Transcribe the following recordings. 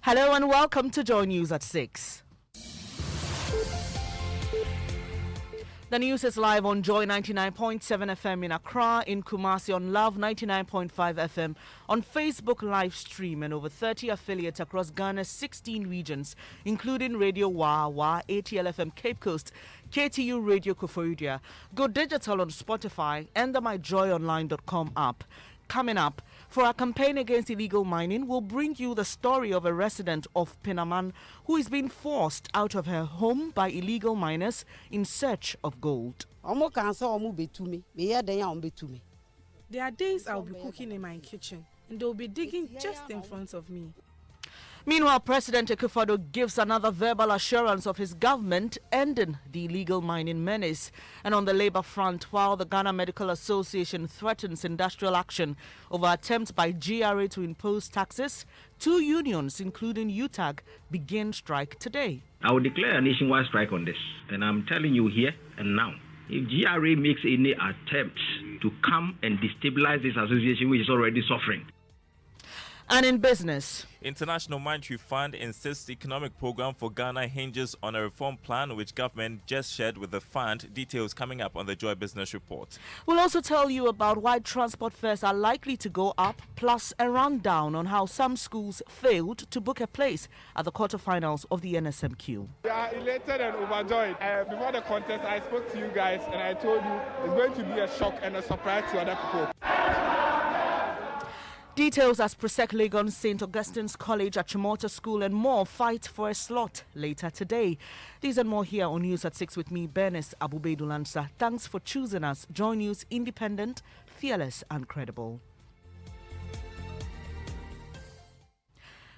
Hello and welcome to Joy News at 6. The news is live on Joy 99.7 FM in Accra, in Kumasi on Love 99.5 FM, on Facebook live stream and over 30 affiliates across Ghana's 16 regions, including Radio Wa, ATL FM Cape Coast, KTU Radio Koforidua. Go digital on Spotify and the myjoyonline.com app. Coming up, for our campaign against illegal mining, we'll bring you the story of a resident of Pinaman who is being forced out of her home by illegal miners in search of gold. There are days I'll be cooking in my kitchen and they'll be digging just in front of me. Meanwhile, President Akufo-Addo gives another verbal assurance of his government ending the illegal mining menace. And on the labor front, while the Ghana Medical Association threatens industrial action over attempts by GRA to impose taxes, two unions, including UTAG, begin strike today. I will declare a nationwide strike on this, and I'm telling you here and now. If GRA makes any attempt to come and destabilize this association, which is already suffering. And in business, International Monetary Fund insists the economic program for Ghana hinges on a reform plan which government just shared with the fund. Details coming up on the Joy Business Report. We'll also tell you about why transport fares are likely to go up, plus a rundown on how some schools failed to book a place at the quarterfinals of the NSMQ. We are elated and overjoyed. Before the contest, I spoke to you guys and I told you it's going to be a shock and a surprise to other people. Details as Presec Legon St. Augustine's College at Chimota School and more fight for a slot later today. These and more here on News at 6 with me, Bernice Abu-Baidoo Lansah. Thanks for choosing us. Joy News, independent, fearless and credible.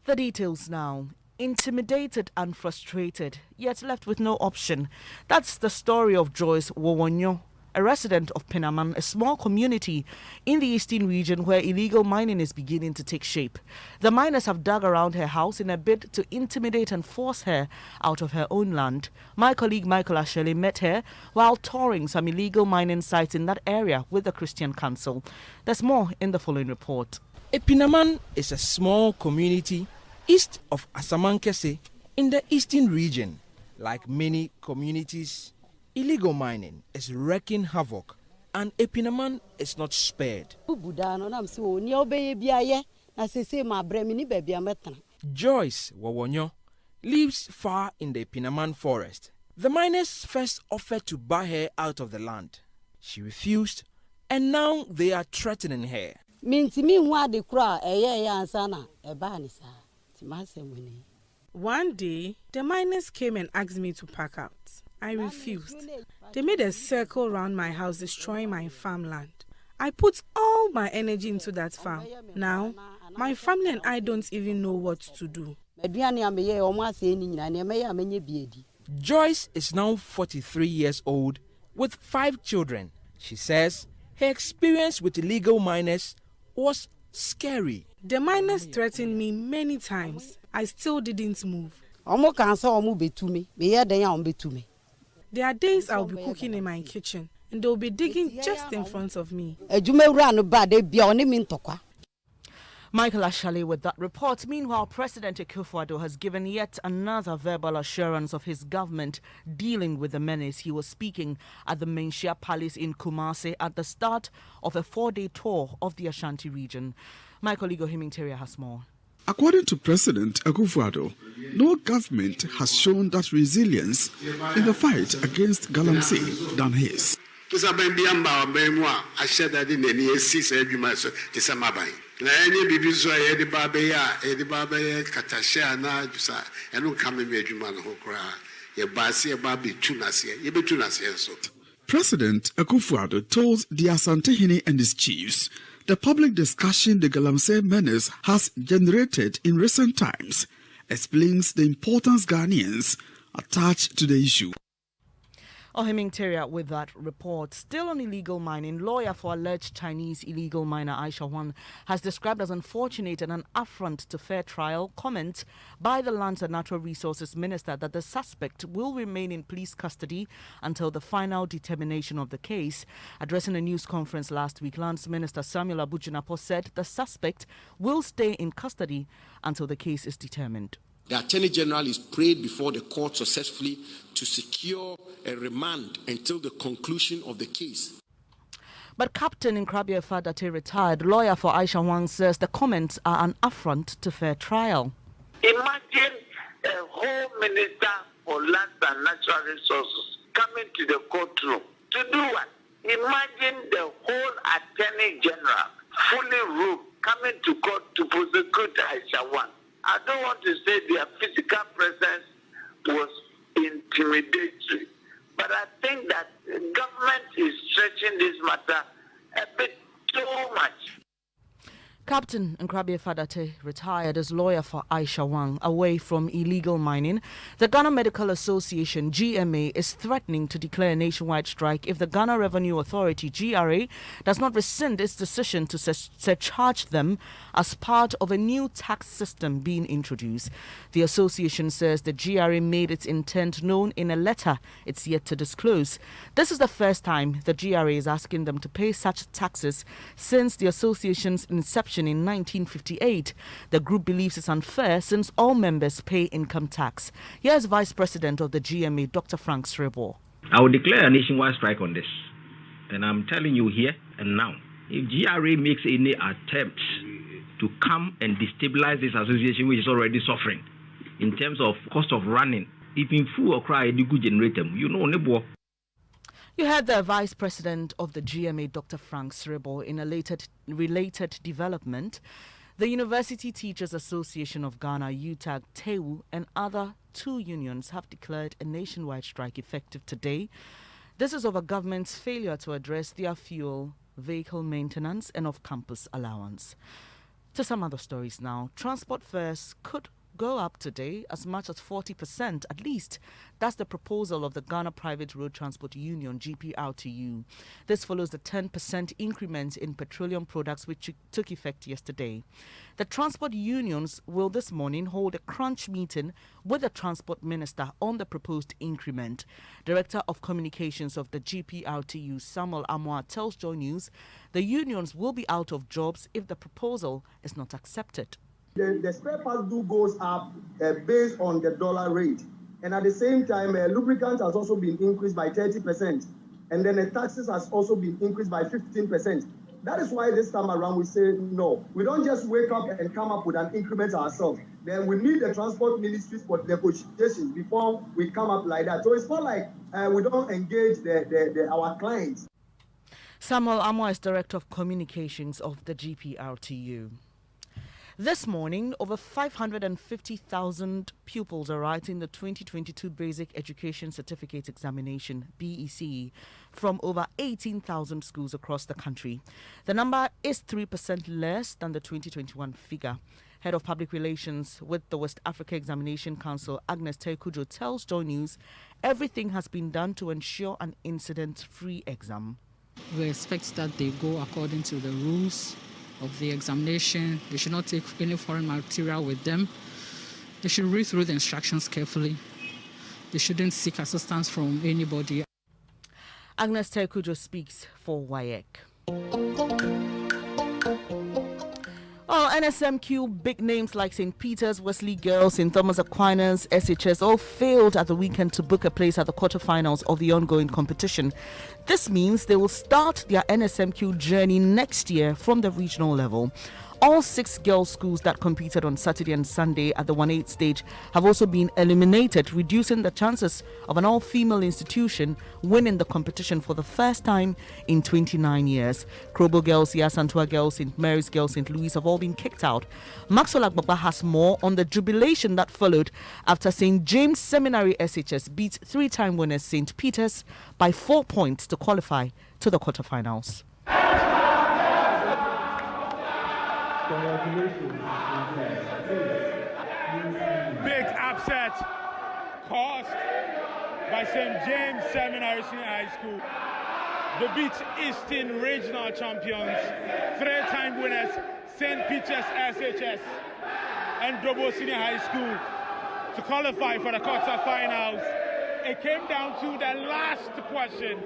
The details now. Intimidated and frustrated, yet left with no option. That's the story of Joyce Wowonyo, a resident of Pinaman, a small community in the eastern region where illegal mining is beginning to take shape. The miners have dug around her house in a bid to intimidate and force her out of her own land. My colleague Michael Ashele met her while touring some illegal mining sites in that area with the Christian Council. There's more in the following report. Pinaman is a small community east of Asamankese in the eastern region. Like many communities, illegal mining is wreaking havoc, and Pinaman is not spared. Joyce Wowonyo lives far in the Pinaman forest. The miners first offered to buy her out of the land. She refused, and now they are threatening her. One day, the miners came and asked me to pack out. I refused. They made a circle around my house, destroying my farmland. I put all my energy into that farm. Now, my family and I don't even know what to do. Joyce is now 43 years old with 5 children. She says her experience with illegal miners was scary. The miners threatened me many times. I still didn't move. There are days I'll be cooking in my kitchen and they'll be digging just in front of me. Michael Ashale with that report. Meanwhile, President Akufo-Addo has given yet another verbal assurance of his government dealing with the menace. He was speaking at the Menchia Palace in Kumasi at the start of a 4-day tour of the Ashanti region. My colleague Ohiming has more. According to President Akufo-Addo, no government has shown that resilience in the fight against Galamsey than his. President Akufo-Addo told the Asantehene and his chiefs the public discussion the Galamsey menace has generated in recent times explains the importance Ghanaians attach to the issue. Ohiming Teria with that report. Still on illegal mining, lawyer for alleged Chinese illegal miner Aisha Wang has described as unfortunate and an affront to fair trial comment by the Lands and Natural Resources Minister that the suspect will remain in police custody until the final determination of the case. Addressing a news conference last week, Lands Minister Samuel Abu-Baidoo said the suspect will stay in custody until the case is determined. The Attorney General is prayed before the court successfully to secure a remand until the conclusion of the case. But Captain Nkrabea Fadate, retired lawyer for Aisha Wang, says the comments are an affront to fair trial. Imagine a whole minister for land and natural resources coming to the courtroom. To do what? Imagine the whole Attorney General, fully robed, coming to court to prosecute Aisha Wang. I don't want to say their physical presence was intimidatory, but I think that the government is stretching this matter a bit too much. Captain Nkrabea Fadate, retired as lawyer for Aisha Wang, away from illegal mining. The Ghana Medical Association, GMA, is threatening to declare a nationwide strike if the Ghana Revenue Authority, GRA, does not rescind its decision to surcharge them as part of a new tax system being introduced. The association says the GRA made its intent known in a letter it's yet to disclose. This is the first time the GRA is asking them to pay such taxes since the association's inception in 1958. The group believes it's unfair since all members pay income tax. Here's Vice President of the GMA, Dr. Frank Srebo. I will declare a nationwide strike on this. And I'm telling you here and now, if GRA makes any attempt to come and destabilize this association which is already suffering in terms of cost of running, if in full or cry, the good generator, you know, nebo. You heard the Vice President of the GMA, Dr. Frank Srebo. In a related development, the University Teachers Association of Ghana, UTAG, TEU, and other two unions have declared a nationwide strike effective today. This is over government's failure to address their fuel, vehicle maintenance, and off-campus allowance. To some other stories now. Transport fares could go up today as much as 40%, at least. That's the proposal of the Ghana Private Road Transport Union, GPRTU. This follows the 10% increment in petroleum products which took effect yesterday. The transport unions will this morning hold a crunch meeting with the transport minister on the proposed increment. Director of Communications of the GPRTU, Samuel Amoah, tells Joy News the unions will be out of jobs if the proposal is not accepted. The spare parts do goes up based on the dollar rate. And at the same time, lubricant has also been increased by 30%. And then the taxes has also been increased by 15%. That is why this time around we say, no, we don't just wake up and come up with an increment ourselves. Then we need the transport ministries for negotiations before we come up like that. So it's not like we don't engage our clients. Samuel Amoah is Director of Communications of the GPRTU. This morning, over 550,000 pupils are writing the 2022 Basic Education Certificate Examination, BECE, from over 18,000 schools across the country. The number is 3% less than the 2021 figure. Head of Public Relations with the West Africa Examination Council, Agnes Tekujo, tells Joy News everything has been done to ensure an incident-free exam. We expect that they go according to the rules of the examination. They should not take any foreign material with them. They should read through the instructions carefully. They shouldn't seek assistance from anybody. Agnes Tekujo speaks for WAEC. Well, NSMQ big names like St. Peter's, Wesley Girls, St. Thomas Aquinas, SHS all failed at the weekend to book a place at the quarterfinals of the ongoing competition. This means they will start their NSMQ journey next year from the regional level. All 6 girls' schools that competed on Saturday and Sunday at the 1/8 stage have also been eliminated, reducing the chances of an all-female institution winning the competition for the first time in 29 years. Krobo Girls, Yasantua Girls, St. Mary's Girls, St. Louis have all been kicked out. Maxwell Agbaba has more on the jubilation that followed after St. James Seminary SHS beat 3-time winners St. Peter's by 4 points to qualify to the quarterfinals. Big upset caused by St. James Seminary Senior High School. They beat Eastern Regional Champions, 3-time winners, St. Peter's SHS and Dobo Senior High School to qualify for the quarterfinals. It came down to the last question.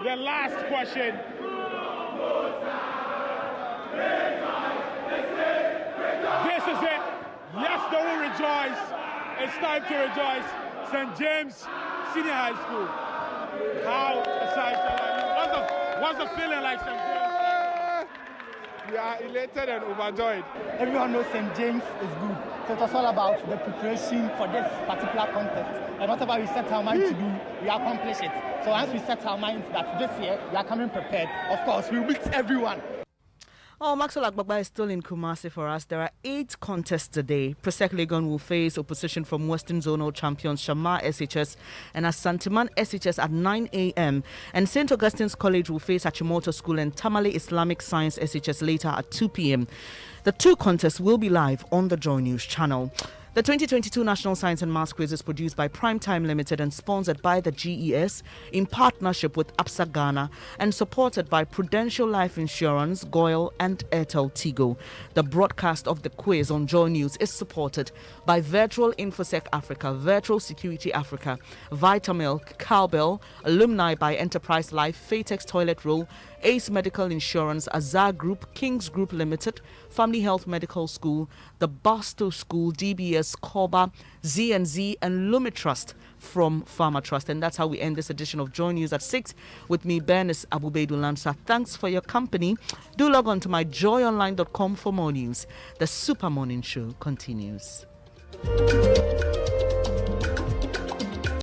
The last question. This is it. Yes, they will rejoice. It's time to rejoice. St. James Senior High School. How excited are you? What's the feeling like, St. James? We are elated and overjoyed. Everyone knows St. James is good. So it was all about the preparation for this particular contest. And whatever we set our mind to do, we accomplish it. So once we set our minds that this year we are coming prepared, of course, we'll beat everyone. Oh, Maxwell Agbagba is still in Kumasi for us. There are 8 contests today. Presec Legon will face opposition from Western Zonal champions Shamar SHS and Asantiman SHS at 9 a.m. And St. Augustine's College will face Achimoto School and Tamale Islamic Science SHS later at 2 p.m. The 2 contests will be live on the Joy News channel. The 2022 National Science and Maths Quiz is produced by Primetime Limited and sponsored by the GES in partnership with APSA Ghana and supported by Prudential Life Insurance, GOIL and Airtel Tigo. The broadcast of the quiz on Joy News is supported by Virtual InfoSec Africa, Virtual Security Africa, Vitamilk, Cowbell, Alumni by Enterprise Life, Fatex Toilet Roll, Ace Medical Insurance, Azar Group, Kings Group Limited, Family Health Medical School, the Basto School, DBS, Koba, Z&Z, and Lumitrust from Pharma Trust. And that's how we end this edition of Joy News at 6 with me, Bernice Abu-Baidoo Lansah. Thanks for your company. Do log on to myjoyonline.com for more news. The Super Morning Show continues.